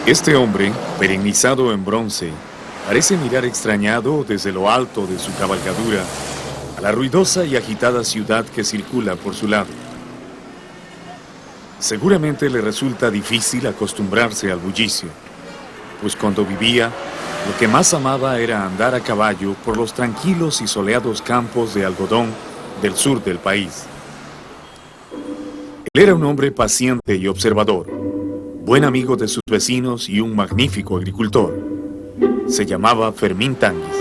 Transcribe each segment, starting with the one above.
Este hombre, perennizado en bronce, parece mirar extrañado desde lo alto de su cabalgadura a la ruidosa y agitada ciudad que circula por su lado. Seguramente le resulta difícil acostumbrarse al bullicio, pues cuando vivía, lo que más amaba era andar a caballo por los tranquilos y soleados campos de algodón del sur del país. Él era un hombre paciente y observador, buen amigo de sus vecinos y un magnífico agricultor. Se llamaba Fermín Tanguis.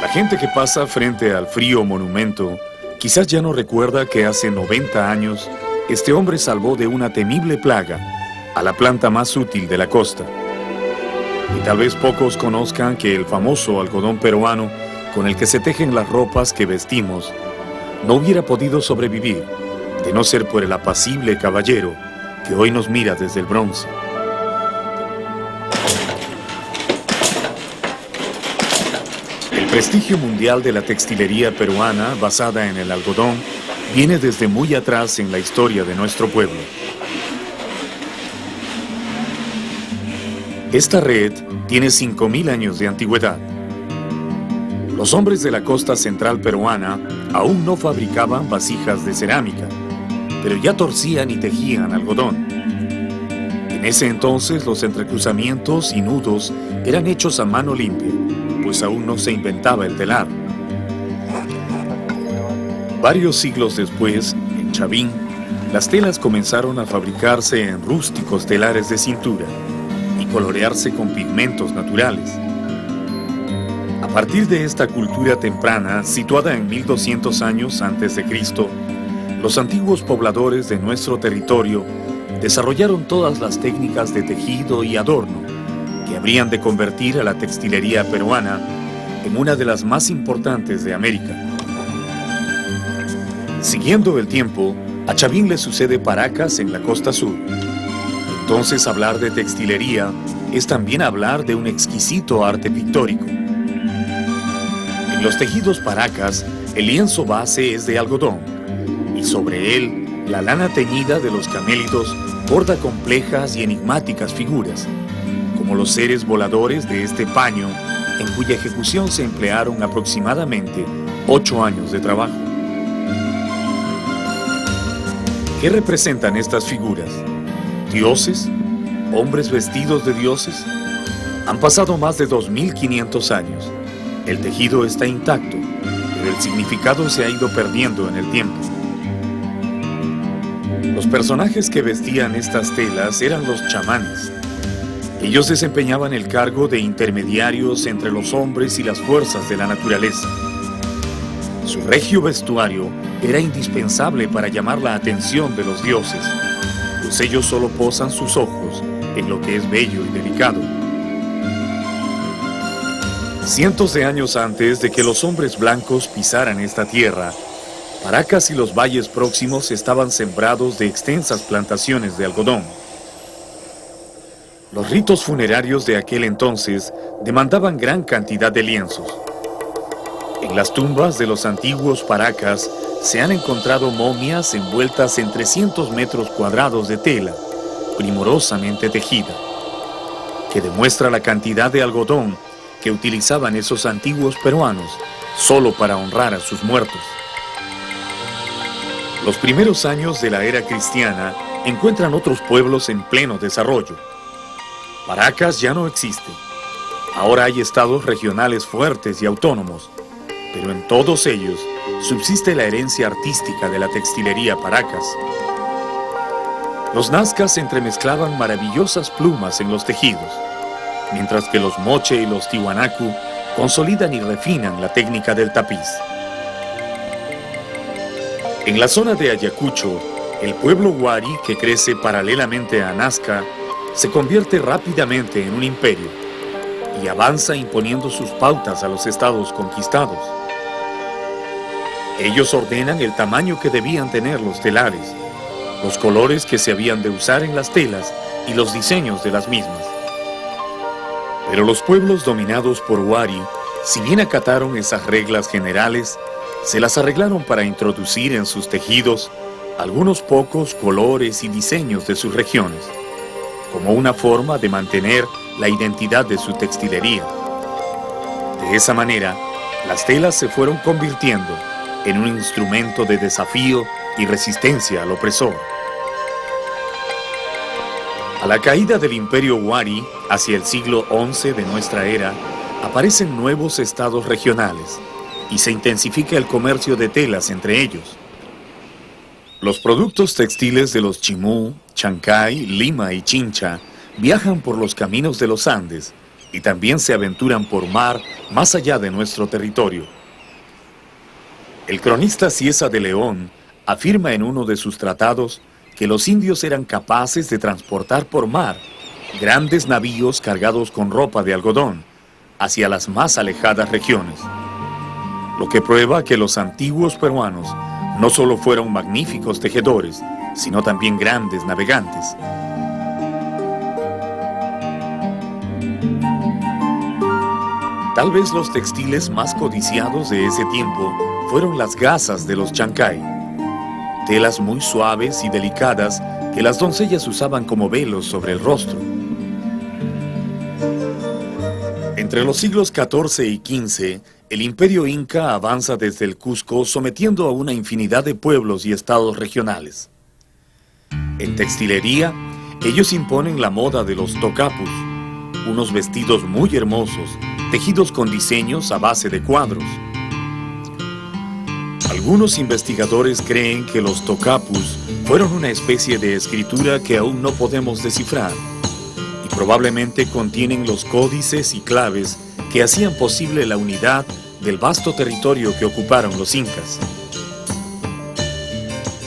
La gente que pasa frente al frío monumento quizás ya no recuerda que hace 90 años este hombre salvó de una temible plaga a la planta más útil de la costa. Y tal vez pocos conozcan que el famoso algodón peruano con el que se tejen las ropas que vestimos no hubiera podido sobrevivir de no ser por el apacible caballero que hoy nos mira desde el bronce. El prestigio mundial de la textilería peruana basada en el algodón viene desde muy atrás en la historia de nuestro pueblo. Esta red tiene 5.000 años de antigüedad. Los hombres de la costa central peruana aún no fabricaban vasijas de cerámica, pero ya torcían y tejían algodón. En ese entonces los entrecruzamientos y nudos eran hechos a mano limpia, pues aún no se inventaba el telar. Varios siglos después, en Chavín, las telas comenzaron a fabricarse en rústicos telares de cintura y colorearse con pigmentos naturales. A partir de esta cultura temprana, situada en 1200 años antes de Cristo, los antiguos pobladores de nuestro territorio desarrollaron todas las técnicas de tejido y adorno que habrían de convertir a la textilería peruana en una de las más importantes de América. Siguiendo el tiempo, a Chavín le sucede Paracas en la costa sur. Entonces hablar de textilería es también hablar de un exquisito arte pictórico. En los tejidos Paracas, el lienzo base es de algodón y sobre él la lana teñida de los camélidos borda complejas y enigmáticas figuras, como los seres voladores de este paño, en cuya ejecución se emplearon aproximadamente 8 años de trabajo. ¿Qué representan estas figuras? ¿Dioses? ¿Hombres vestidos de dioses? Han pasado más de 2500 años. El tejido está intacto, pero el significado se ha ido perdiendo en el tiempo. Los personajes que vestían estas telas eran los chamanes. Ellos desempeñaban el cargo de intermediarios entre los hombres y las fuerzas de la naturaleza. Su regio vestuario era indispensable para llamar la atención de los dioses, pues ellos solo posan sus ojos en lo que es bello y delicado. Cientos de años antes de que los hombres blancos pisaran esta tierra, Paracas y los valles próximos estaban sembrados de extensas plantaciones de algodón. Los ritos funerarios de aquel entonces demandaban gran cantidad de lienzos. En las tumbas de los antiguos Paracas se han encontrado momias envueltas en 300 metros cuadrados de tela, primorosamente tejida, que demuestra la cantidad de algodón que utilizaban esos antiguos peruanos solo para honrar a sus muertos. Los primeros años de la era cristiana encuentran otros pueblos en pleno desarrollo. Paracas ya no existe. Ahora hay estados regionales fuertes y autónomos, pero en todos ellos subsiste la herencia artística de la textilería Paracas. Los nazcas entremezclaban maravillosas plumas en los tejidos, mientras que los moche y los tiwanaku consolidan y refinan la técnica del tapiz. En la zona de Ayacucho, el pueblo Huari, que crece paralelamente a Nazca, se convierte rápidamente en un imperio y avanza imponiendo sus pautas a los estados conquistados. Ellos ordenan el tamaño que debían tener los telares, los colores que se habían de usar en las telas y los diseños de las mismas. Pero los pueblos dominados por Huari, si bien acataron esas reglas generales, se las arreglaron para introducir en sus tejidos algunos pocos colores y diseños de sus regiones. como una forma de mantener la identidad de su textilería. De esa manera, las telas se fueron convirtiendo en un instrumento de desafío y resistencia al opresor. A la caída del Imperio Wari, hacia el siglo XI de nuestra era, aparecen nuevos estados regionales y se intensifica el comercio de telas entre ellos. Los productos textiles de los Chimú, Chancay, Lima y Chincha viajan por los caminos de los Andes y también se aventuran por mar más allá de nuestro territorio. El cronista Cieza de León afirma en uno de sus tratados que los indios eran capaces de transportar por mar grandes navíos cargados con ropa de algodón hacia las más alejadas regiones, lo que prueba que los antiguos peruanos no solo fueron magníficos tejedores, sino también grandes navegantes. Tal vez los textiles más codiciados de ese tiempo fueron las gasas de los Chancay, telas muy suaves y delicadas que las doncellas usaban como velos sobre el rostro. Entre los siglos XIV y XV, el Imperio Inca avanza desde el Cusco sometiendo a una infinidad de pueblos y estados regionales. En textilería, ellos imponen la moda de los tocapus, unos vestidos muy hermosos, tejidos con diseños a base de cuadros. Algunos investigadores creen que los tocapus fueron una especie de escritura que aún no podemos descifrar y probablemente contienen los códices y claves que hacían posible la unidad del vasto territorio que ocuparon los incas.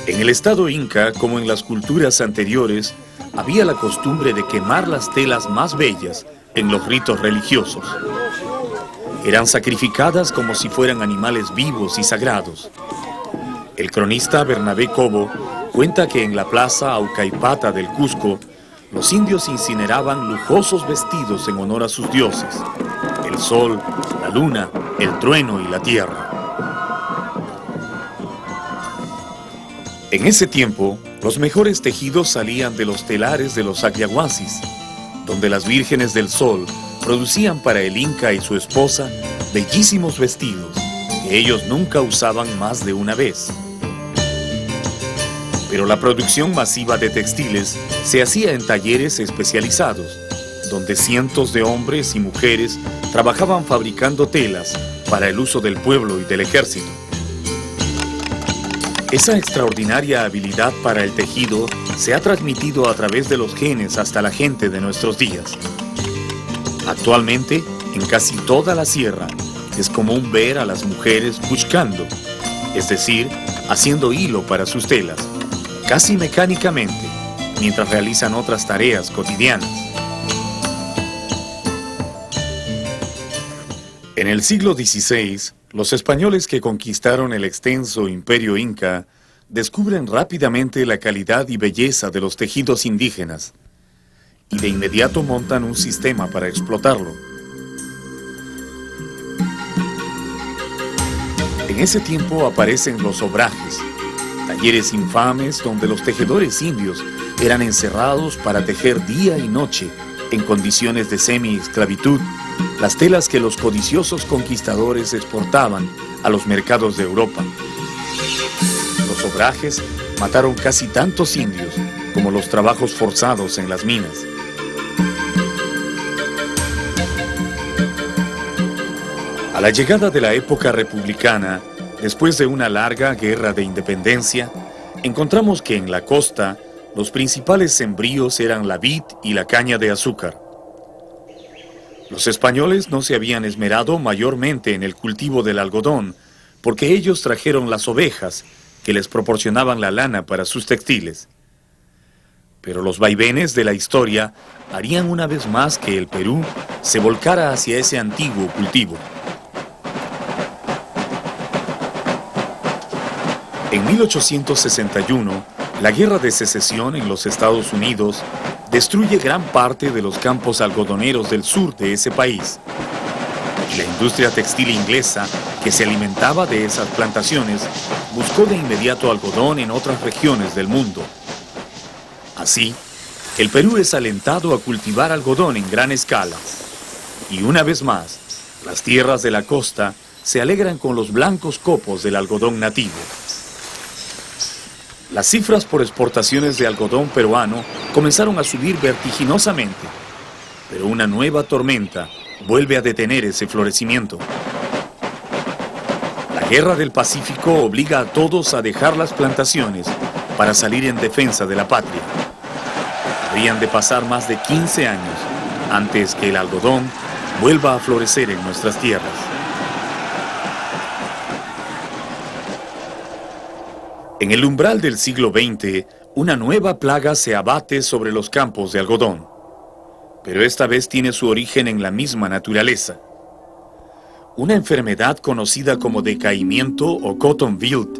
En el estado inca, como en las culturas anteriores, había la costumbre de quemar las telas más bellas en los ritos religiosos. Eran sacrificadas como si fueran animales vivos y sagrados. El cronista Bernabé Cobo cuenta que en la plaza Aucaipata del Cusco, los indios incineraban lujosos vestidos en honor a sus dioses, el sol, la luna, el trueno y la tierra. En ese tiempo, los mejores tejidos salían de los telares de los Aquiahuasis, donde las vírgenes del sol producían para el Inca y su esposa bellísimos vestidos que ellos nunca usaban más de una vez. Pero la producción masiva de textiles se hacía en talleres especializados, donde cientos de hombres y mujeres trabajaban fabricando telas para el uso del pueblo y del ejército. Esa extraordinaria habilidad para el tejido se ha transmitido a través de los genes hasta la gente de nuestros días. Actualmente, en casi toda la sierra, es común ver a las mujeres puchcando, es decir, haciendo hilo para sus telas, casi mecánicamente, mientras realizan otras tareas cotidianas. En el siglo XVI, los españoles que conquistaron el extenso imperio inca descubren rápidamente la calidad y belleza de los tejidos indígenas y de inmediato montan un sistema para explotarlo. En ese tiempo aparecen los obrajes, talleres infames donde los tejedores indios eran encerrados para tejer día y noche, en condiciones de semi-esclavitud, las telas que los codiciosos conquistadores exportaban a los mercados de Europa. Los obrajes mataron casi tantos indios como los trabajos forzados en las minas. A la llegada de la época republicana, después de una larga guerra de independencia, encontramos que en la costa los principales sembríos eran la vid y la caña de azúcar. Los españoles no se habían esmerado mayormente en el cultivo del algodón, porque ellos trajeron las ovejas que les proporcionaban la lana para sus textiles. Pero los vaivenes de la historia harían una vez más que el Perú se volcara hacia ese antiguo cultivo. En 1861, la Guerra de Secesión en los Estados Unidos destruye gran parte de los campos algodoneros del sur de ese país. Y la industria textil inglesa, que se alimentaba de esas plantaciones, buscó de inmediato algodón en otras regiones del mundo. Así, el Perú es alentado a cultivar algodón en gran escala. Y una vez más, las tierras de la costa se alegran con los blancos copos del algodón nativo. Las cifras por exportaciones de algodón peruano comenzaron a subir vertiginosamente, pero una nueva tormenta vuelve a detener ese florecimiento. La Guerra del Pacífico obliga a todos a dejar las plantaciones para salir en defensa de la patria. Habrían de pasar más de 15 años antes que el algodón vuelva a florecer en nuestras tierras. En el umbral del siglo XX, una nueva plaga se abate sobre los campos de algodón, pero esta vez tiene su origen en la misma naturaleza. Una enfermedad conocida como decaimiento o cotton wilt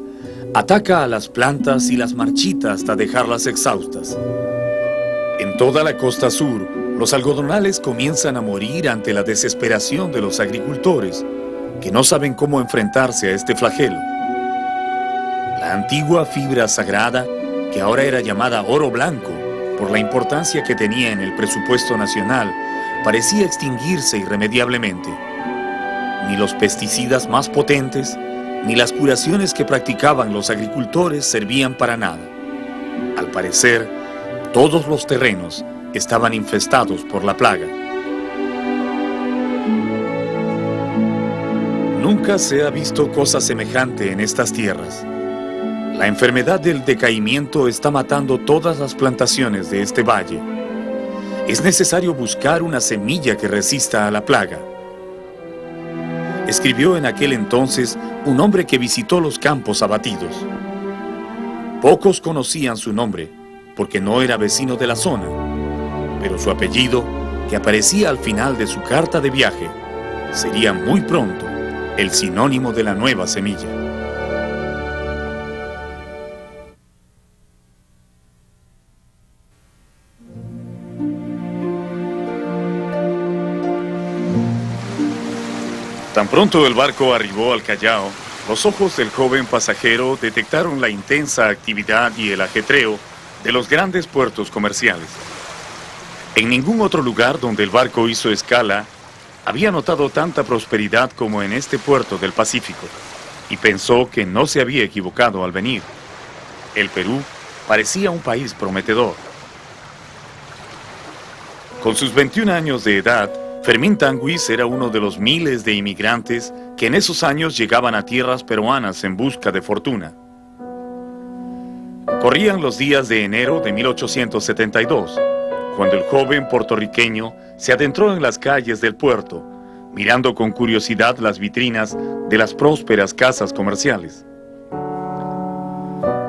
ataca a las plantas y las marchita hasta dejarlas exhaustas. En toda la costa sur, los algodonales comienzan a morir ante la desesperación de los agricultores, que no saben cómo enfrentarse a este flagelo. La antigua fibra sagrada, que ahora era llamada oro blanco, por la importancia que tenía en el presupuesto nacional, parecía extinguirse irremediablemente. Ni los pesticidas más potentes, ni las curaciones que practicaban los agricultores servían para nada. Al parecer, todos los terrenos estaban infestados por la plaga. Nunca se ha visto cosa semejante en estas tierras. La enfermedad del decaimiento está matando todas las plantaciones de este valle. Es necesario buscar una semilla que resista a la plaga. Escribió en aquel entonces un hombre que visitó los campos abatidos. Pocos conocían su nombre, porque no era vecino de la zona, pero su apellido, que aparecía al final de su carta de viaje, sería muy pronto el sinónimo de la nueva semilla. Tan pronto el barco arribó al Callao, los ojos del joven pasajero detectaron la intensa actividad y el ajetreo de los grandes puertos comerciales. En ningún otro lugar donde el barco hizo escala había notado tanta prosperidad como en este puerto del Pacífico, y pensó que no se había equivocado al venir. El Perú parecía un país prometedor. Con sus 21 años de edad, Fermín Tanguis era uno de los miles de inmigrantes que en esos años llegaban a tierras peruanas en busca de fortuna. Corrían los días de enero de 1872, cuando el joven puertorriqueño se adentró en las calles del puerto, mirando con curiosidad las vitrinas de las prósperas casas comerciales.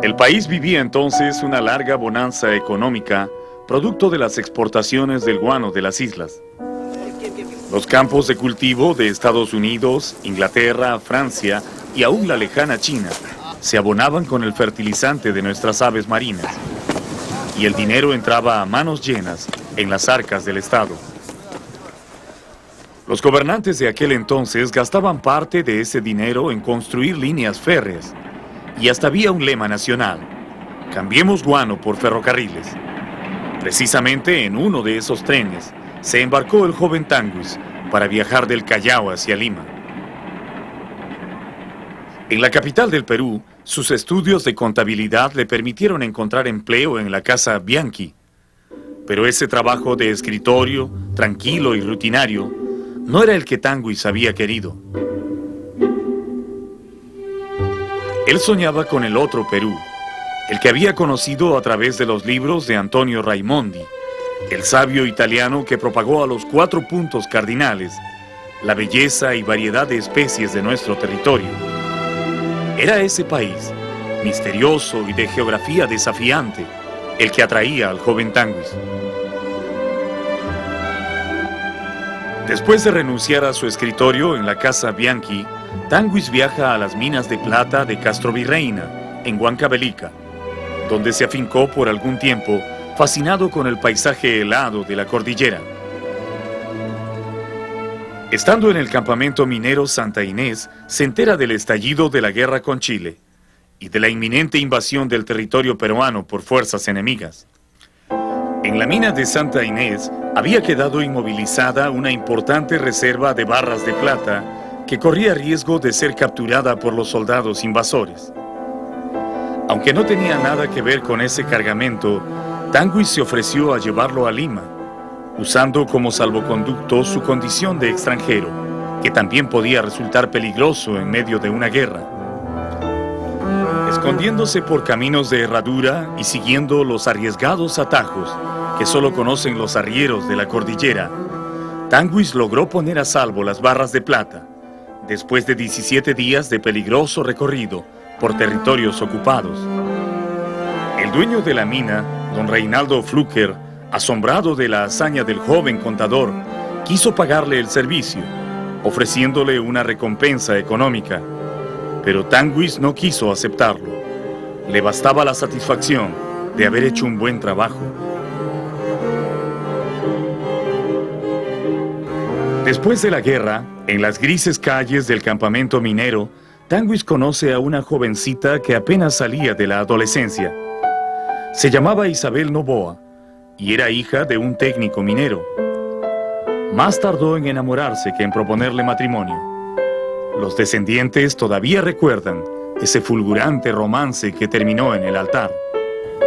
El país vivía entonces una larga bonanza económica, producto de las exportaciones del guano de las islas. Los campos de cultivo de Estados Unidos, Inglaterra, Francia y aún la lejana China se abonaban con el fertilizante de nuestras aves marinas, y el dinero entraba a manos llenas en las arcas del Estado. Los gobernantes de aquel entonces gastaban parte de ese dinero en construir líneas férreas, y hasta había un lema nacional: cambiemos guano por ferrocarriles. Precisamente en uno de esos trenes se embarcó el joven Tanguis para viajar del Callao hacia Lima. En la capital del Perú, sus estudios de contabilidad le permitieron encontrar empleo en la Casa Bianchi, pero ese trabajo de escritorio, tranquilo y rutinario, no era el que Tanguis había querido. Él soñaba con el otro Perú, el que había conocido a través de los libros de Antonio Raimondi, el sabio italiano que propagó a los 4 puntos cardinales la belleza y variedad de especies de nuestro territorio. Era ese país, misterioso y de geografía desafiante, el que atraía al joven Tanguis. Después de renunciar a su escritorio en la Casa Bianchi, Tanguis viaja a las minas de plata de Castrovirreina, en Huancavelica, donde se afincó por algún tiempo, fascinado con el paisaje helado de la cordillera. Estando en el campamento minero Santa Inés, se entera del estallido de la guerra con Chile y de la inminente invasión del territorio peruano por fuerzas enemigas. En En la mina de Santa Inés había quedado inmovilizada una importante reserva de barras de plata que corría riesgo de ser capturada por los soldados invasores. Aunque no tenía nada que ver con ese cargamento, Tanguis se ofreció a llevarlo a Lima, usando como salvoconducto su condición de extranjero, que también podía resultar peligroso en medio de una guerra. Escondiéndose por caminos de herradura y siguiendo los arriesgados atajos que solo conocen los arrieros de la cordillera, Tanguis logró poner a salvo las barras de plata, después de 17 días de peligroso recorrido por territorios ocupados. El dueño de la mina, don Reinaldo Flucker, asombrado de la hazaña del joven contador, quiso pagarle el servicio, ofreciéndole una recompensa económica, pero Tanguis no quiso aceptarlo. Le bastaba la satisfacción de haber hecho un buen trabajo. Después de la guerra, en las grises calles del campamento minero, Tanguis conoce a una jovencita que apenas salía de la adolescencia. Se llamaba Isabel Novoa y era hija de un técnico minero. Más tardó en enamorarse que en proponerle matrimonio. Los descendientes todavía recuerdan ese fulgurante romance que terminó en el altar.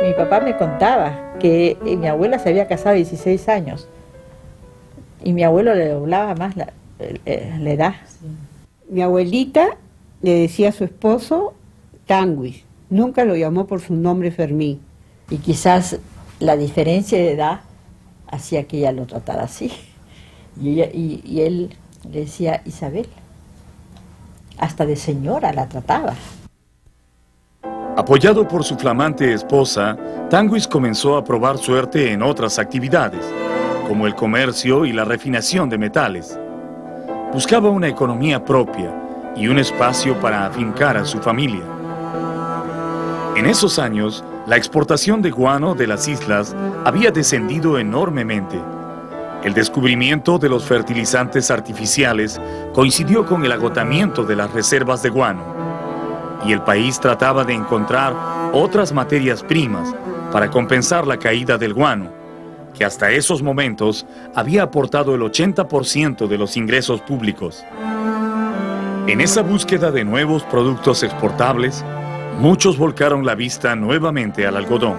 Mi papá me contaba que mi abuela se había casado a 16 años y mi abuelo le doblaba más la edad. Sí. Mi abuelita le decía a su esposo Tanguis, nunca lo llamó por su nombre Fermín. Y quizás la diferencia de edad hacía que ella lo tratara así. Y él le decía Isabel, hasta de señora la trataba. Apoyado por su flamante esposa, Tanguis comenzó a probar suerte en otras actividades, como el comercio y la refinación de metales. Buscaba una economía propia y un espacio para afincar a su familia. En esos años, la exportación de guano de las islas había descendido enormemente. El descubrimiento de los fertilizantes artificiales coincidió con el agotamiento de las reservas de guano, y el país trataba de encontrar otras materias primas para compensar la caída del guano, que hasta esos momentos había aportado el 80% de los ingresos públicos. En esa búsqueda de nuevos productos exportables, muchos volcaron la vista nuevamente al algodón.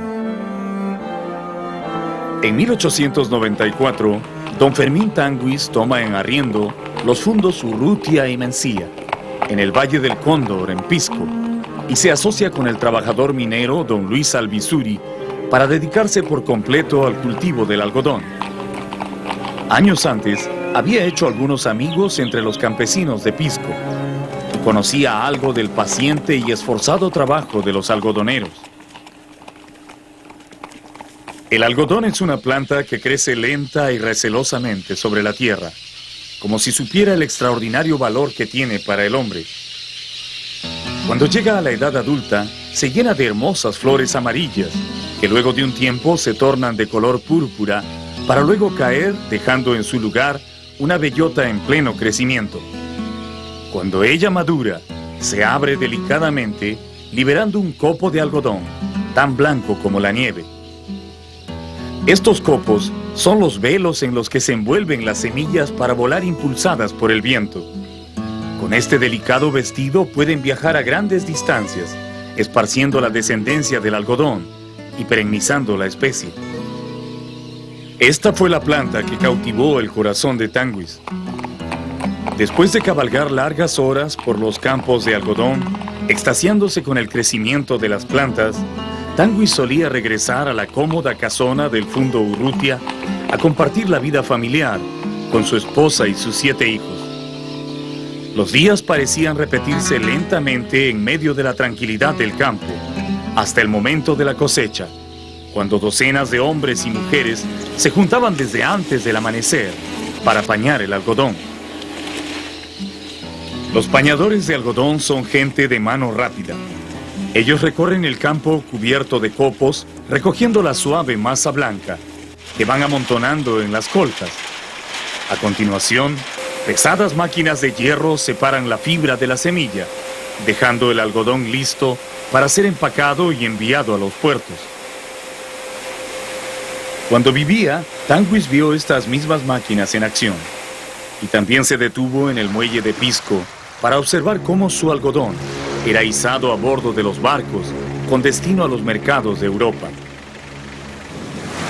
En 1894, don Fermín Tanguis toma en arriendo los fundos Urrutia y Mencía, en el Valle del Cóndor, en Pisco, y se asocia con el trabajador minero don Luis Albizuri para dedicarse por completo al cultivo del algodón. Años antes, había hecho algunos amigos entre los campesinos de Pisco y conocía algo del paciente y esforzado trabajo de los algodoneros. El algodón es una planta que crece lenta y recelosamente sobre la tierra, como si supiera el extraordinario valor que tiene para el hombre. Cuando llega a la edad adulta, se llena de hermosas flores amarillas, que luego de un tiempo se tornan de color púrpura, para luego caer dejando en su lugar una bellota en pleno crecimiento. Cuando ella madura, se abre delicadamente, liberando un copo de algodón, tan blanco como la nieve. Estos copos son los velos en los que se envuelven las semillas para volar impulsadas por el viento. Con este delicado vestido pueden viajar a grandes distancias, esparciendo la descendencia del algodón y perennizando la especie. Esta fue la planta que cautivó el corazón de Tanguis. Después de cabalgar largas horas por los campos de algodón, extasiándose con el crecimiento de las plantas, Tanguis solía regresar a la cómoda casona del Fundo Urrutia a compartir la vida familiar con su esposa y sus 7 hijos. Los días parecían repetirse lentamente en medio de la tranquilidad del campo, hasta el momento de la cosecha, cuando docenas de hombres y mujeres se juntaban desde antes del amanecer para pañar el algodón. Los pañadores de algodón son gente de mano rápida. Ellos recorren el campo cubierto de copos, recogiendo la suave masa blanca, que van amontonando en las colcas. A continuación, pesadas máquinas de hierro separan la fibra de la semilla, dejando el algodón listo para ser empacado y enviado a los puertos. Cuando vivía, Tanguis vio estas mismas máquinas en acción y también se detuvo en el muelle de Pisco para observar cómo su algodón era izado a bordo de los barcos con destino a los mercados de Europa.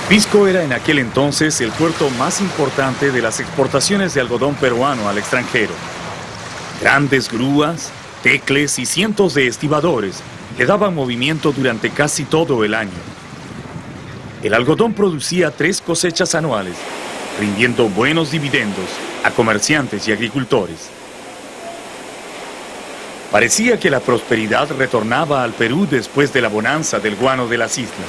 Pisco era en aquel entonces el puerto más importante de las exportaciones de algodón peruano al extranjero. Grandes grúas, tecles y cientos de estibadores le daban movimiento durante casi todo el año. El algodón producía 3 cosechas anuales, rindiendo buenos dividendos a comerciantes y agricultores. Parecía que la prosperidad retornaba al Perú después de la bonanza del guano de las islas.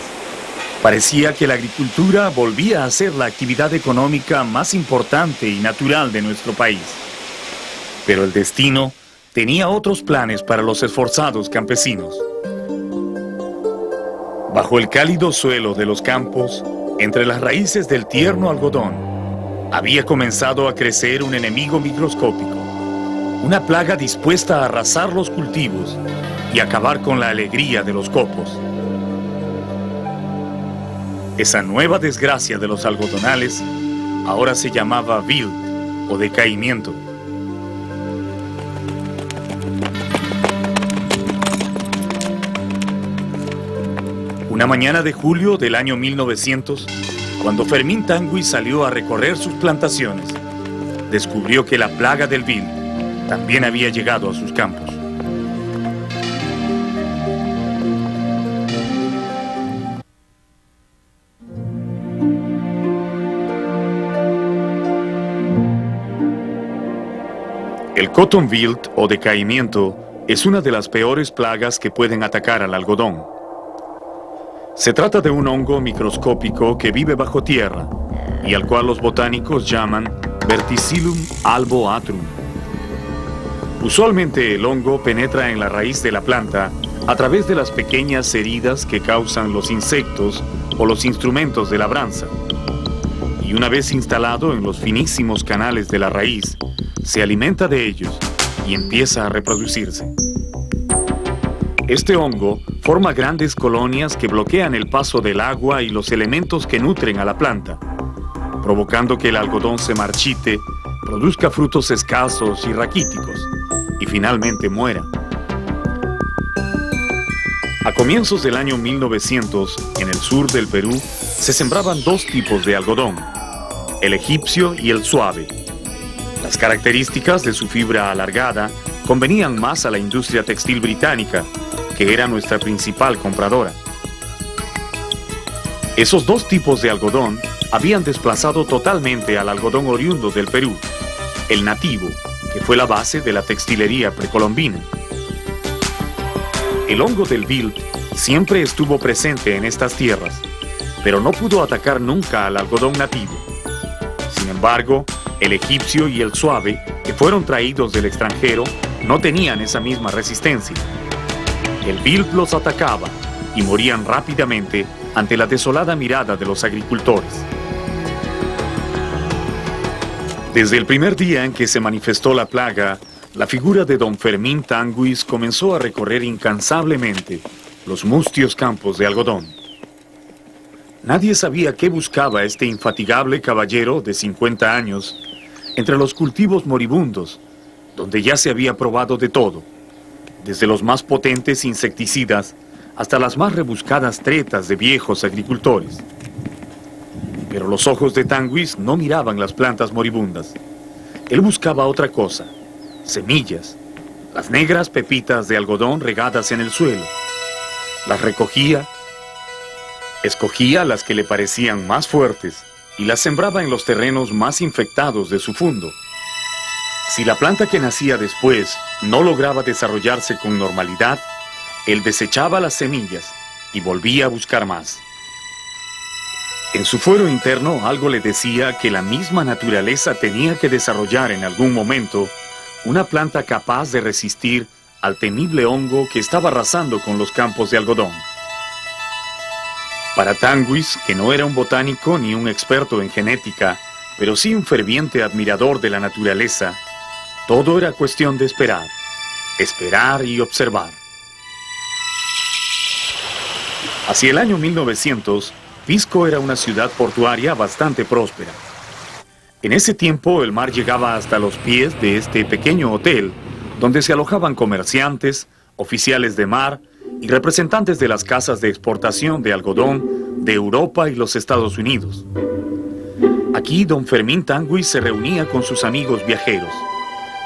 Parecía que la agricultura volvía a ser la actividad económica más importante y natural de nuestro país. Pero el destino tenía otros planes para los esforzados campesinos. Bajo el cálido suelo de los campos, entre las raíces del tierno algodón, había comenzado a crecer un enemigo microscópico, una plaga dispuesta a arrasar los cultivos y acabar con la alegría de los copos. Esa nueva desgracia de los algodonales ahora se llamaba wilt o decaimiento. Una mañana de julio del año 1900, cuando Fermín Tanguis salió a recorrer sus plantaciones, descubrió que la plaga del wilt también había llegado a sus campos. El cotton wilt o decaimiento es una de las peores plagas que pueden atacar al algodón. Se trata de un hongo microscópico que vive bajo tierra y al cual los botánicos llaman Verticillum alboatrum. Usualmente el hongo penetra en la raíz de la planta a través de las pequeñas heridas que causan los insectos o los instrumentos de labranza. Y una vez instalado en los finísimos canales de la raíz, se alimenta de ellos y empieza a reproducirse. Este hongo forma grandes colonias que bloquean el paso del agua y los elementos que nutren a la planta, provocando que el algodón se marchite, produzca frutos escasos y raquíticos, y finalmente muera. A comienzos del año 1900, en el sur del Perú, se sembraban 2 tipos de algodón, el egipcio y el suave. Las características de su fibra alargada convenían más a la industria textil británica, que era nuestra principal compradora. Esos 2 tipos de algodón habían desplazado totalmente al algodón oriundo del Perú, el nativo, que fue la base de la textilería precolombina. El hongo del wilt siempre estuvo presente en estas tierras, pero no pudo atacar nunca al algodón nativo. Sin embargo, el egipcio y el suave, que fueron traídos del extranjero, no tenían esa misma resistencia. El wilt los atacaba y morían rápidamente ante la desolada mirada de los agricultores. Desde el primer día en que se manifestó la plaga, la figura de don Fermín Tanguis comenzó a recorrer incansablemente los mustios campos de algodón. Nadie sabía qué buscaba este infatigable caballero de 50 años entre los cultivos moribundos, donde ya se había probado de todo, desde los más potentes insecticidas hasta las más rebuscadas tretas de viejos agricultores. Pero los ojos de Tanguis no miraban las plantas moribundas. Él buscaba otra cosa, semillas, las negras pepitas de algodón regadas en el suelo. Las recogía, escogía las que le parecían más fuertes y las sembraba en los terrenos más infectados de su fundo. Si la planta que nacía después no lograba desarrollarse con normalidad, él desechaba las semillas y volvía a buscar más. En su fuero interno algo le decía que la misma naturaleza tenía que desarrollar en algún momento una planta capaz de resistir al temible hongo que estaba arrasando con los campos de algodón. Para Tanguis, que no era un botánico ni un experto en genética, pero sí un ferviente admirador de la naturaleza, todo era cuestión de esperar y observar. Hacia el año 1900, Pisco era una ciudad portuaria bastante próspera. En ese tiempo el mar llegaba hasta los pies de este pequeño hotel, donde se alojaban comerciantes, oficiales de mar y representantes de las casas de exportación de algodón de Europa y los Estados Unidos. Aquí don Fermín Tanguis se reunía con sus amigos viajeros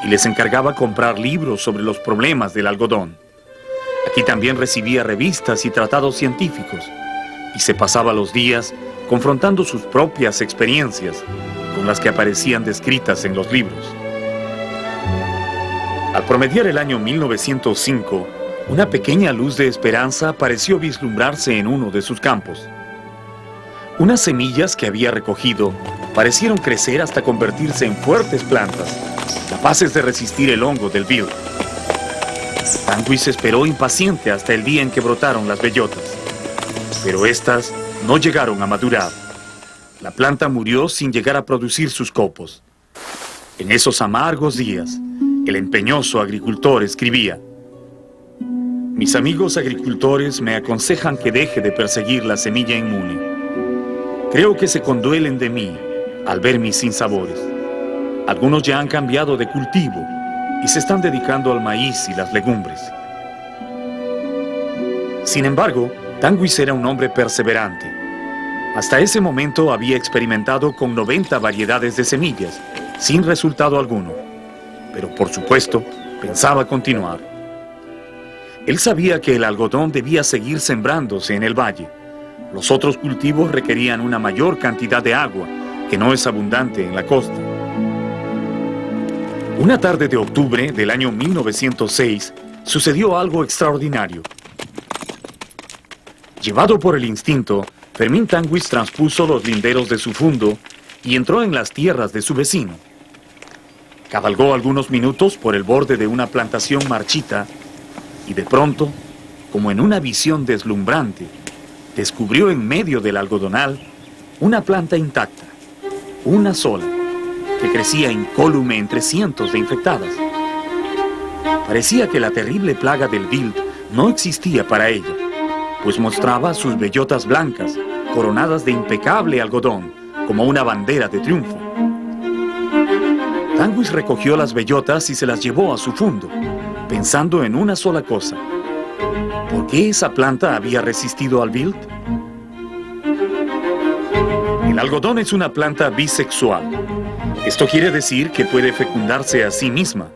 y les encargaba comprar libros sobre los problemas del algodón. Aquí también recibía revistas y tratados científicos y se pasaba los días confrontando sus propias experiencias con las que aparecían descritas en los libros. Al promediar el año 1905, una pequeña luz de esperanza pareció vislumbrarse en uno de sus campos. Unas semillas que había recogido parecieron crecer hasta convertirse en fuertes plantas, capaces de resistir el hongo del Wild. Tanguis esperó impaciente hasta el día en que brotaron las bellotas, pero éstas no llegaron a madurar. La planta murió sin llegar a producir sus copos. En esos amargos días, el empeñoso agricultor escribía: mis amigos agricultores me aconsejan que deje de perseguir la semilla inmune. Creo que se conduelen de mí al ver mis sinsabores. Algunos ya han cambiado de cultivo y se están dedicando al maíz y las legumbres. Sin embargo, Tanguis era un hombre perseverante. Hasta ese momento había experimentado con 90 variedades de semillas, sin resultado alguno. Pero por supuesto, pensaba continuar. Él sabía que el algodón debía seguir sembrándose en el valle. Los otros cultivos requerían una mayor cantidad de agua, que no es abundante en la costa. Una tarde de octubre del año 1906, sucedió algo extraordinario. Llevado por el instinto, Fermín Tanguis transpuso los linderos de su fundo y entró en las tierras de su vecino. Cabalgó algunos minutos por el borde de una plantación marchita y de pronto, como en una visión deslumbrante, descubrió en medio del algodonal una planta intacta, una sola, que crecía incólume entre cientos de infectadas. Parecía que la terrible plaga del Wild no existía para ella, pues mostraba sus bellotas blancas, coronadas de impecable algodón, como una bandera de triunfo. Tanguis recogió las bellotas y se las llevó a su fundo, pensando en una sola cosa: ¿por qué esa planta había resistido al Wild? El algodón es una planta bisexual. Esto quiere decir que puede fecundarse a sí misma.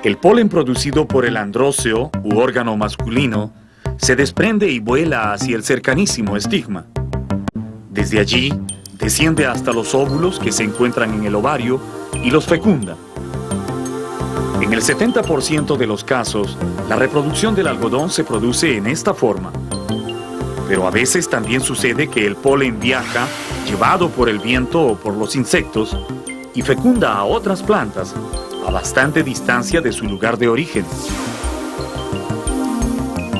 El polen producido por el andróceo u órgano masculino se desprende y vuela hacia el cercanísimo estigma. Desde allí, desciende hasta los óvulos que se encuentran en el ovario y los fecunda. En el 70% de los casos, la reproducción del algodón se produce en esta forma. Pero a veces también sucede que el polen viaja, llevado por el viento o por los insectos, y fecunda a otras plantas a bastante distancia de su lugar de origen.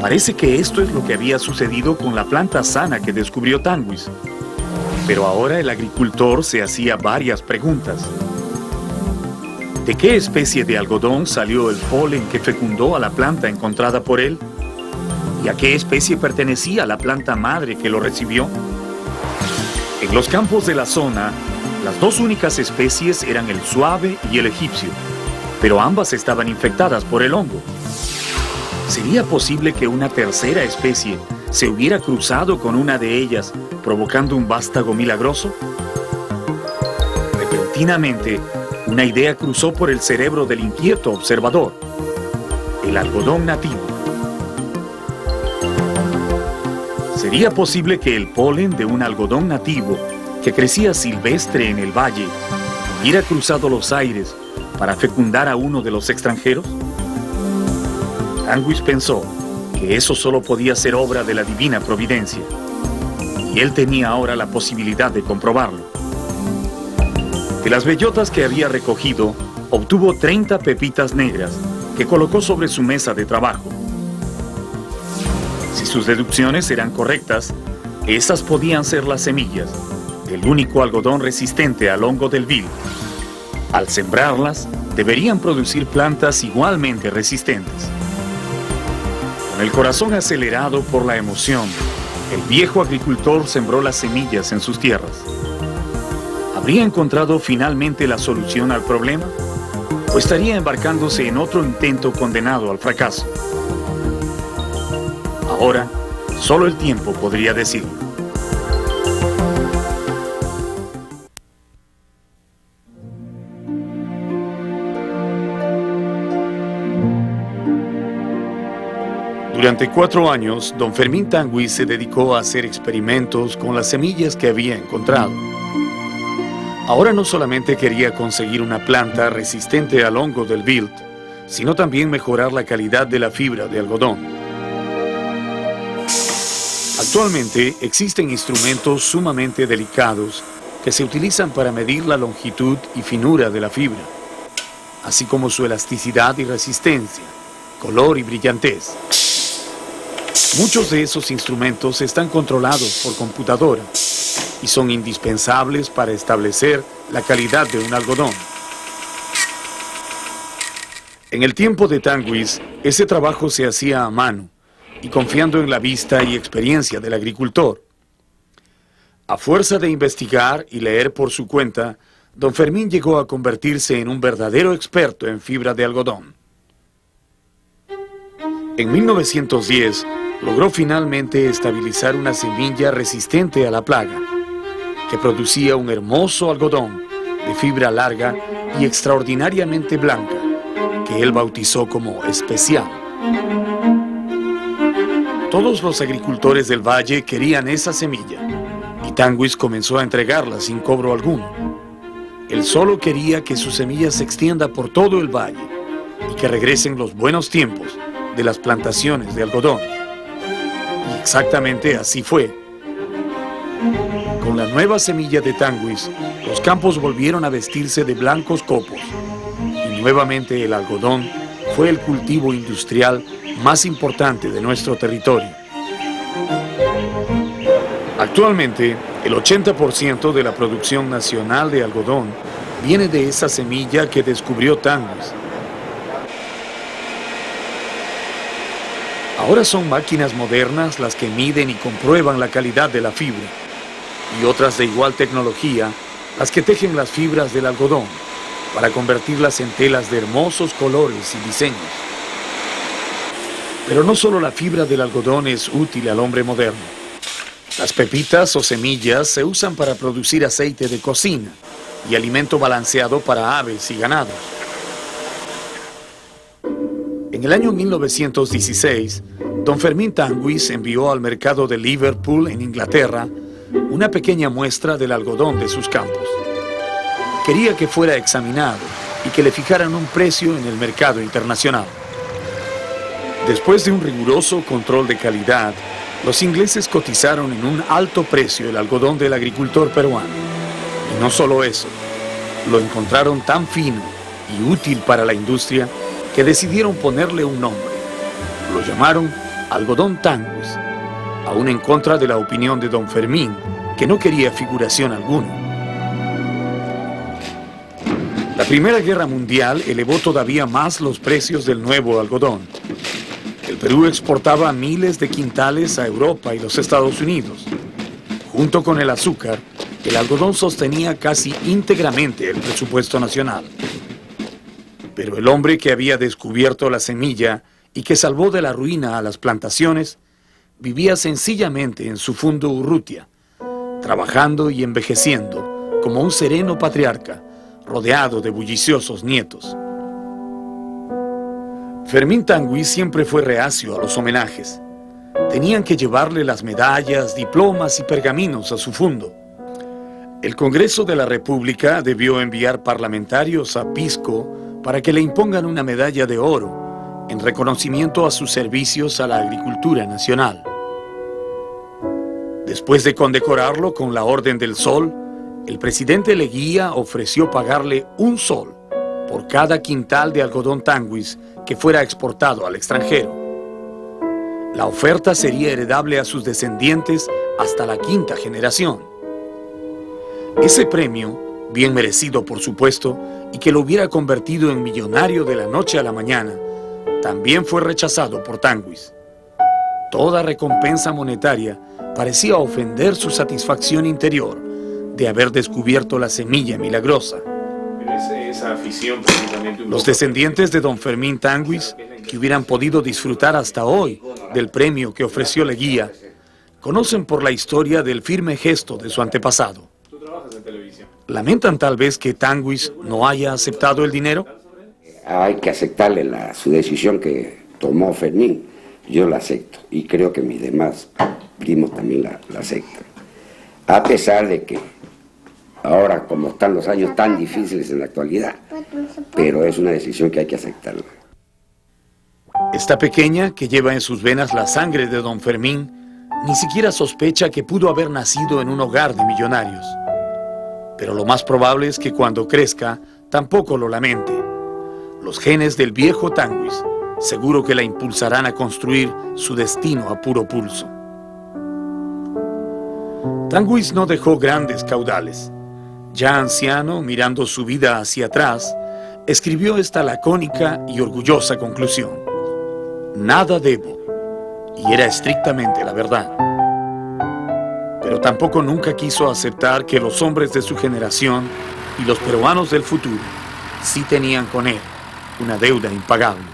Parece que esto es lo que había sucedido con la planta sana que descubrió Tanguis. Pero ahora el agricultor se hacía varias preguntas. ¿De qué especie de algodón salió el polen que fecundó a la planta encontrada por él? ¿Y a qué especie pertenecía la planta madre que lo recibió? En los campos de la zona, las dos únicas especies eran el suave y el egipcio, pero ambas estaban infectadas por el hongo. ¿Sería posible que una tercera especie se hubiera cruzado con una de ellas, provocando un vástago milagroso? Repentinamente, una idea cruzó por el cerebro del inquieto observador: el algodón nativo. ¿Sería posible que el polen de un algodón nativo que crecía silvestre en el valle hubiera cruzado los aires para fecundar a uno de los extranjeros? Tanguis pensó que eso solo podía ser obra de la divina providencia, y él tenía ahora la posibilidad de comprobarlo. De las bellotas que había recogido, obtuvo 30 pepitas negras que colocó sobre su mesa de trabajo. Si sus deducciones eran correctas, esas podían ser las semillas del único algodón resistente al hongo del Wild. Al sembrarlas, deberían producir plantas igualmente resistentes. Con el corazón acelerado por la emoción, el viejo agricultor sembró las semillas en sus tierras. ¿Habría encontrado finalmente la solución al problema? ¿O estaría embarcándose en otro intento condenado al fracaso? Ahora, solo el tiempo podría decirlo. Durante 4 años, don Fermín Tanguis se dedicó a hacer experimentos con las semillas que había encontrado. Ahora no solamente quería conseguir una planta resistente al hongo del wilt, sino también mejorar la calidad de la fibra de algodón. Actualmente existen instrumentos sumamente delicados que se utilizan para medir la longitud y finura de la fibra, así como su elasticidad y resistencia, color y brillantez. Muchos de esos instrumentos están controlados por computadora y son indispensables para establecer la calidad de un algodón. En el tiempo de Tanguis, ese trabajo se hacía a mano y confiando en la vista y experiencia del agricultor. A fuerza de investigar y leer por su cuenta, don Fermín llegó a convertirse en un verdadero experto en fibra de algodón. En 1910, logró finalmente estabilizar una semilla resistente a la plaga, que producía un hermoso algodón de fibra larga y extraordinariamente blanca, que él bautizó como especial. Todos los agricultores del valle querían esa semilla, y Tanguis comenzó a entregarla sin cobro alguno. Él solo quería que su semilla se extienda por todo el valle, y que regresen los buenos tiempos de las plantaciones de algodón. Y exactamente así fue. Con la nueva semilla de Tanguis, los campos volvieron a vestirse de blancos copos, y nuevamente el algodón fue el cultivo industrial más importante de nuestro territorio. Actualmente, el 80% de la producción nacional de algodón viene de esa semilla que descubrió Tanguis. Ahora son máquinas modernas las que miden y comprueban la calidad de la fibra, y otras de igual tecnología las que tejen las fibras del algodón para convertirlas en telas de hermosos colores y diseños. Pero no solo la fibra del algodón es útil al hombre moderno. Las pepitas o semillas se usan para producir aceite de cocina y alimento balanceado para aves y ganados. En el año 1916, don Fermín Tanguis envió al mercado de Liverpool, en Inglaterra, una pequeña muestra del algodón de sus campos. Quería que fuera examinado y que le fijaran un precio en el mercado internacional. Después de un riguroso control de calidad, los ingleses cotizaron en un alto precio el algodón del agricultor peruano. Y no solo eso, lo encontraron tan fino y útil para la industria que decidieron ponerle un nombre. Lo llamaron algodón Tanguis, aún en contra de la opinión de don Fermín, que no quería figuración alguna. La Primera Guerra Mundial elevó todavía más los precios del nuevo algodón. El Perú exportaba miles de quintales a Europa y los Estados Unidos. Junto con el azúcar, el algodón sostenía casi íntegramente el presupuesto nacional. Pero el hombre que había descubierto la semilla y que salvó de la ruina a las plantaciones, vivía sencillamente en su fundo Urrutia, trabajando y envejeciendo como un sereno patriarca, rodeado de bulliciosos nietos. Fermín Tanguis siempre fue reacio a los homenajes. Tenían que llevarle las medallas, diplomas y pergaminos a su fundo. El Congreso de la República debió enviar parlamentarios a Pisco para que le impongan una medalla de oro en reconocimiento a sus servicios a la agricultura nacional. Después de condecorarlo con la Orden del Sol, el presidente Leguía ofreció pagarle un sol por cada quintal de algodón Tanguis que fuera exportado al extranjero. La oferta sería heredable a sus descendientes hasta la 5ª generación. Ese premio, bien merecido por supuesto, y que lo hubiera convertido en millonario de la noche a la mañana, también fue rechazado por Tanguis. Toda recompensa monetaria parecía ofender su satisfacción interior de haber descubierto la semilla milagrosa. Esa afición precisamente... Los descendientes de don Fermín Tanguis, que hubieran podido disfrutar hasta hoy del premio que ofreció Leguía, conocen por la historia del firme gesto de su antepasado. ¿Tú trabajas en televisión? ¿Lamentan tal vez que Tanguis no haya aceptado el dinero? Hay que aceptarle su decisión que tomó Fermín. Yo la acepto y creo que mis demás primos también la aceptan. A pesar de que ahora, como están los años tan difíciles en la actualidad, pero es una decisión que hay que aceptarla. Esta pequeña, que lleva en sus venas la sangre de don Fermín, ni siquiera sospecha que pudo haber nacido en un hogar de millonarios. Pero lo más probable es que cuando crezca, tampoco lo lamente. Los genes del viejo Tanguis seguro que la impulsarán a construir su destino a puro pulso. Tanguis no dejó grandes caudales. Ya anciano, mirando su vida hacia atrás, escribió esta lacónica y orgullosa conclusión: nada debo, y era estrictamente la verdad. Pero tampoco nunca quiso aceptar que los hombres de su generación y los peruanos del futuro sí tenían con él una deuda impagable.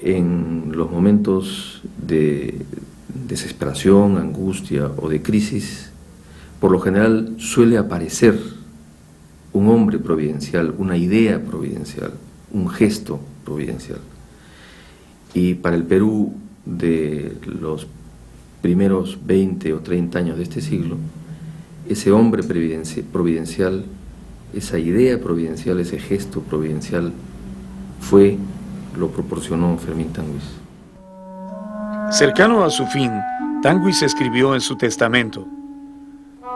En los momentos de desesperación, angustia o de crisis, por lo general suele aparecer un hombre providencial, una idea providencial, un gesto providencial. Y para el Perú de los primeros 20 o 30 años de este siglo, ese hombre providencial, esa idea providencial, ese gesto providencial, lo proporcionó Fermín Tanguis. Cercano a su fin, Tanguis escribió en su testamento: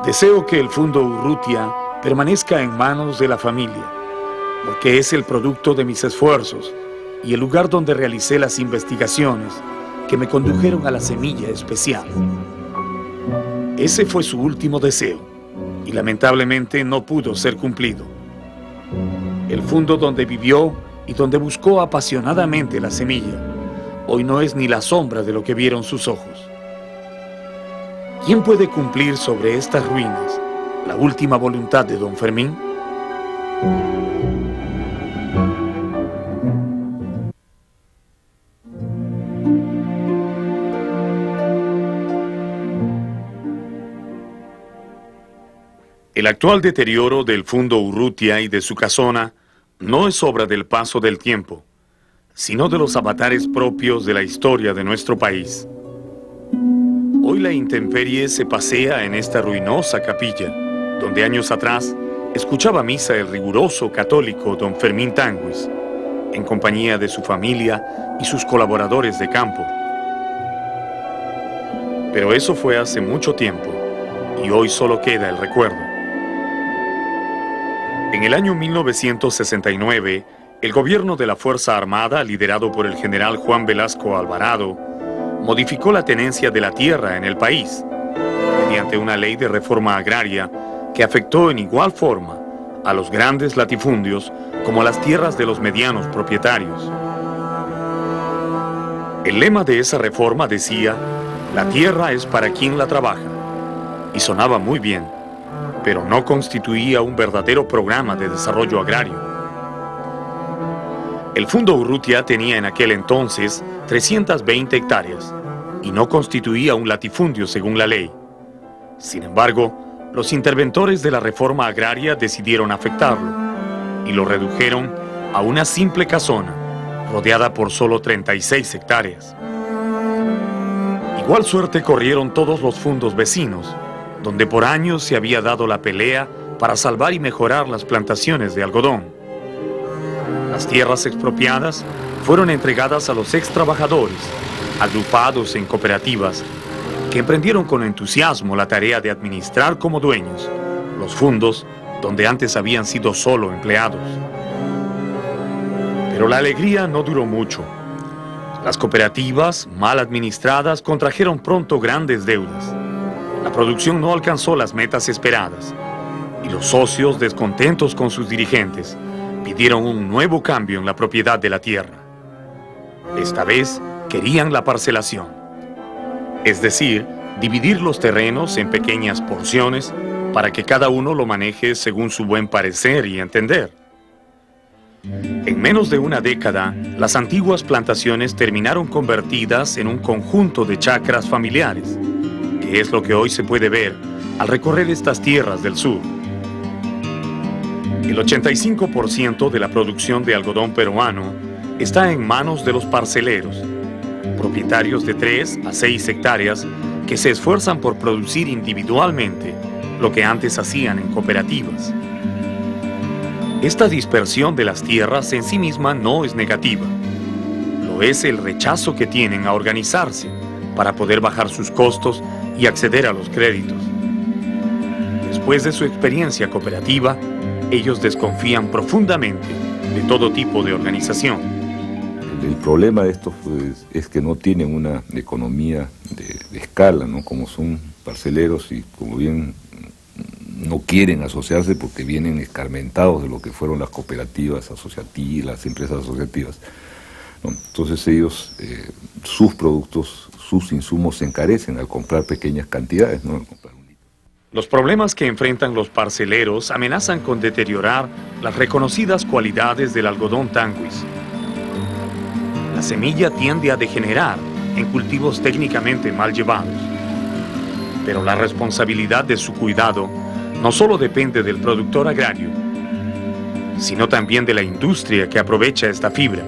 deseo que el Fundo Urrutia permanezca en manos de la familia, porque es el producto de mis esfuerzos y el lugar donde realicé las investigaciones que me condujeron a la semilla especial. Ese fue su último deseo y lamentablemente no pudo ser cumplido. El fundo donde vivió y donde buscó apasionadamente la semilla, hoy no es ni la sombra de lo que vieron sus ojos. ¿Quién puede cumplir sobre estas ruinas la última voluntad de don Fermín? El actual deterioro del Fundo Urrutia y de su casona no es obra del paso del tiempo, sino de los avatares propios de la historia de nuestro país. Hoy la intemperie se pasea en esta ruinosa capilla, donde años atrás escuchaba misa el riguroso católico don Fermín Tanguis, en compañía de su familia y sus colaboradores de campo. Pero eso fue hace mucho tiempo, y hoy solo queda el recuerdo. En el año 1969, el gobierno de la Fuerza Armada, liderado por el general Juan Velasco Alvarado, modificó la tenencia de la tierra en el país, mediante una ley de reforma agraria que afectó en igual forma a los grandes latifundios como a las tierras de los medianos propietarios. El lema de esa reforma decía: la tierra es para quien la trabaja, y sonaba muy bien, pero no constituía un verdadero programa de desarrollo agrario. El Fundo Urrutia tenía en aquel entonces 320 hectáreas y no constituía un latifundio según la ley. Sin embargo, los interventores de la reforma agraria decidieron afectarlo y lo redujeron a una simple casona rodeada por solo 36 hectáreas. Igual suerte corrieron todos los fundos vecinos, donde por años se había dado la pelea para salvar y mejorar las plantaciones de algodón. Las tierras expropiadas fueron entregadas a los ex trabajadores, agrupados en cooperativas, que emprendieron con entusiasmo la tarea de administrar como dueños los fundos donde antes habían sido solo empleados. Pero la alegría no duró mucho. Las cooperativas, mal administradas, contrajeron pronto grandes deudas. La producción no alcanzó las metas esperadas y los socios, descontentos con sus dirigentes, pidieron un nuevo cambio en la propiedad de la tierra. Esta vez querían la parcelación. Es decir, dividir los terrenos en pequeñas porciones para que cada uno lo maneje según su buen parecer y entender. En menos de una década, las antiguas plantaciones terminaron convertidas en un conjunto de chacras familiares, que es lo que hoy se puede ver al recorrer estas tierras del sur. El 85% de la producción de algodón peruano está en manos de los parceleros, propietarios de 3 a 6 hectáreas que se esfuerzan por producir individualmente lo que antes hacían en cooperativas. Esta dispersión de las tierras en sí misma no es negativa. Lo es el rechazo que tienen a organizarse para poder bajar sus costos y acceder a los créditos. Después de su experiencia cooperativa, ellos desconfían profundamente de todo tipo de organización. El problema de estos pues, es que no tienen una economía de escala, ¿no? Como son parceleros y como bien no quieren asociarse porque vienen escarmentados de lo que fueron las cooperativas asociativas, las empresas asociativas, ¿no? Entonces ellos, sus productos, sus insumos se encarecen al comprar pequeñas cantidades, ¿no? Al comprar un litro. Los problemas que enfrentan los parceleros amenazan con deteriorar las reconocidas cualidades del algodón tanguis. La semilla tiende a degenerar en cultivos técnicamente mal llevados, pero la responsabilidad de su cuidado no solo depende del productor agrario, sino también de la industria que aprovecha esta fibra.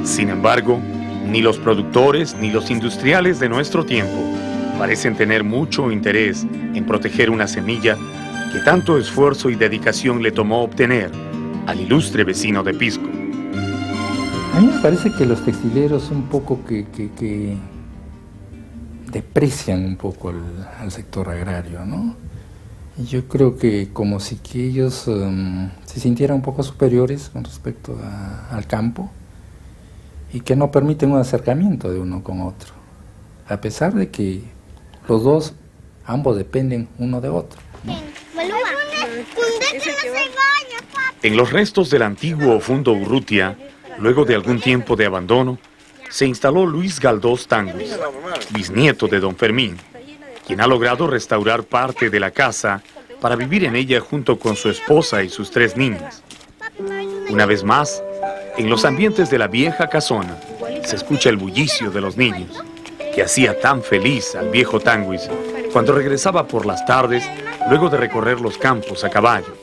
Sin embargo, ni los productores ni los industriales de nuestro tiempo parecen tener mucho interés en proteger una semilla que tanto esfuerzo y dedicación le tomó obtener al ilustre vecino de Pisco. A mí me parece que los textileros un poco que deprecian un poco al sector agrario, ¿no? Y yo creo que como si que ellos se sintieran un poco superiores con respecto al campo y que no permiten un acercamiento de uno con otro, a pesar de que los dos, ambos dependen uno de otro, ¿no? En los restos del antiguo Fundo Urrutia, luego de algún tiempo de abandono, se instaló Luis Galdós Tanguis, bisnieto de don Fermín, quien ha logrado restaurar parte de la casa para vivir en ella junto con su esposa y sus 3 niñas. Una vez más, en los ambientes de la vieja casona, se escucha el bullicio de los niños, que hacía tan feliz al viejo Tanguis cuando regresaba por las tardes luego de recorrer los campos a caballo.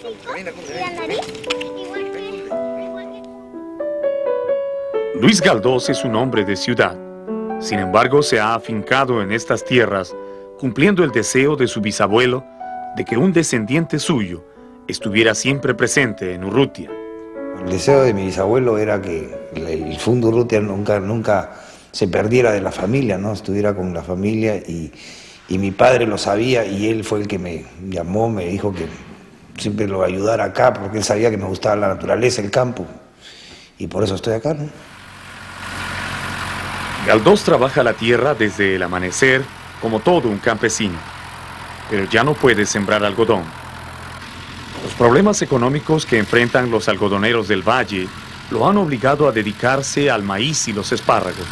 Luis Galdós es un hombre de ciudad. Sin embargo, se ha afincado en estas tierras, cumpliendo el deseo de su bisabuelo de que un descendiente suyo estuviera siempre presente en Urrutia. El deseo de mi bisabuelo era que el Fundo Urrutia nunca se perdiera de la familia, ¿no? Estuviera con la familia y mi padre lo sabía y él fue el que me llamó, me dijo que siempre lo ayudara acá porque él sabía que me gustaba la naturaleza, el campo y por eso estoy acá, ¿no? Galdós trabaja la tierra desde el amanecer como todo un campesino, pero ya no puede sembrar algodón. Los problemas económicos que enfrentan los algodoneros del valle lo han obligado a dedicarse al maíz y los espárragos,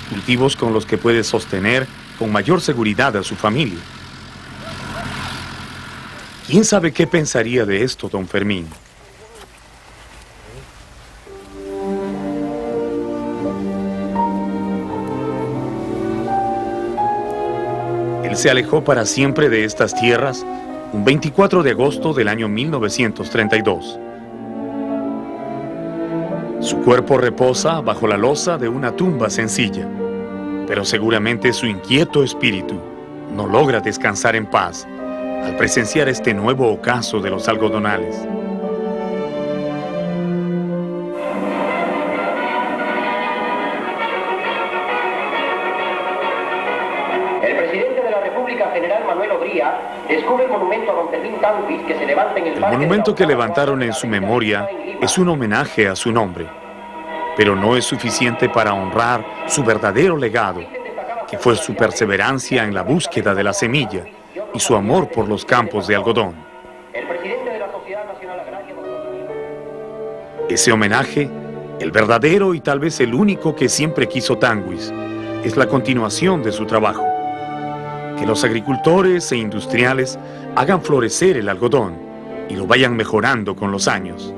cultivos con los que puede sostener con mayor seguridad a su familia. ¿Quién sabe qué pensaría de esto don Fermín? Él se alejó para siempre de estas tierras un 24 de agosto del año 1932. Su cuerpo reposa bajo la losa de una tumba sencilla, pero seguramente su inquieto espíritu no logra descansar en paz al presenciar este nuevo ocaso de los algodonales. Descubre el monumento a don Fermín Tanguis que se levanta en el monumento que levantaron en su memoria es un homenaje a su nombre, pero no es suficiente para honrar su verdadero legado, que fue su perseverancia en la búsqueda de la semilla y su amor por los campos de algodón. Ese homenaje, el verdadero y tal vez el único que siempre quiso Tanguis, es la continuación de su trabajo. Que los agricultores e industriales hagan florecer el algodón y lo vayan mejorando con los años.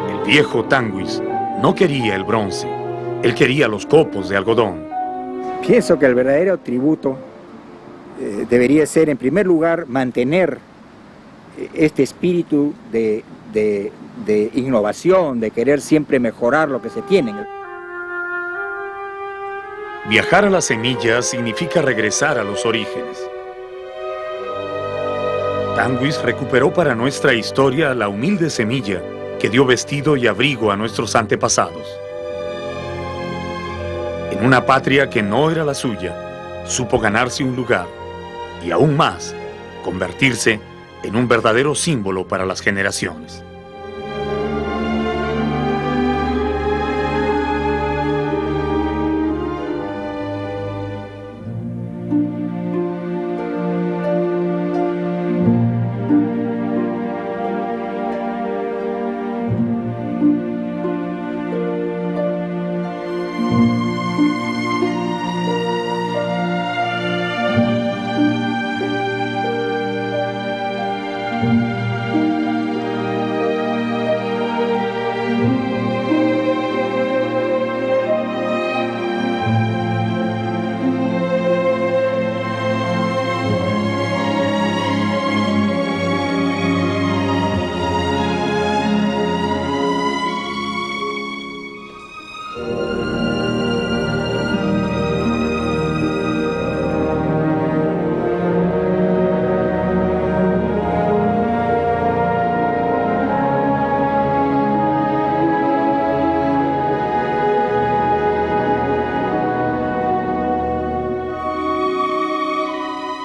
El viejo Tanguis no quería el bronce, él quería los copos de algodón. Pienso que el verdadero tributo debería ser, en primer lugar, mantener este espíritu de innovación, de querer siempre mejorar lo que se tiene. Viajar a las semillas significa regresar a los orígenes. Tanguis recuperó para nuestra historia la humilde semilla que dio vestido y abrigo a nuestros antepasados. En una patria que no era la suya, supo ganarse un lugar y aún más, convertirse en un verdadero símbolo para las generaciones.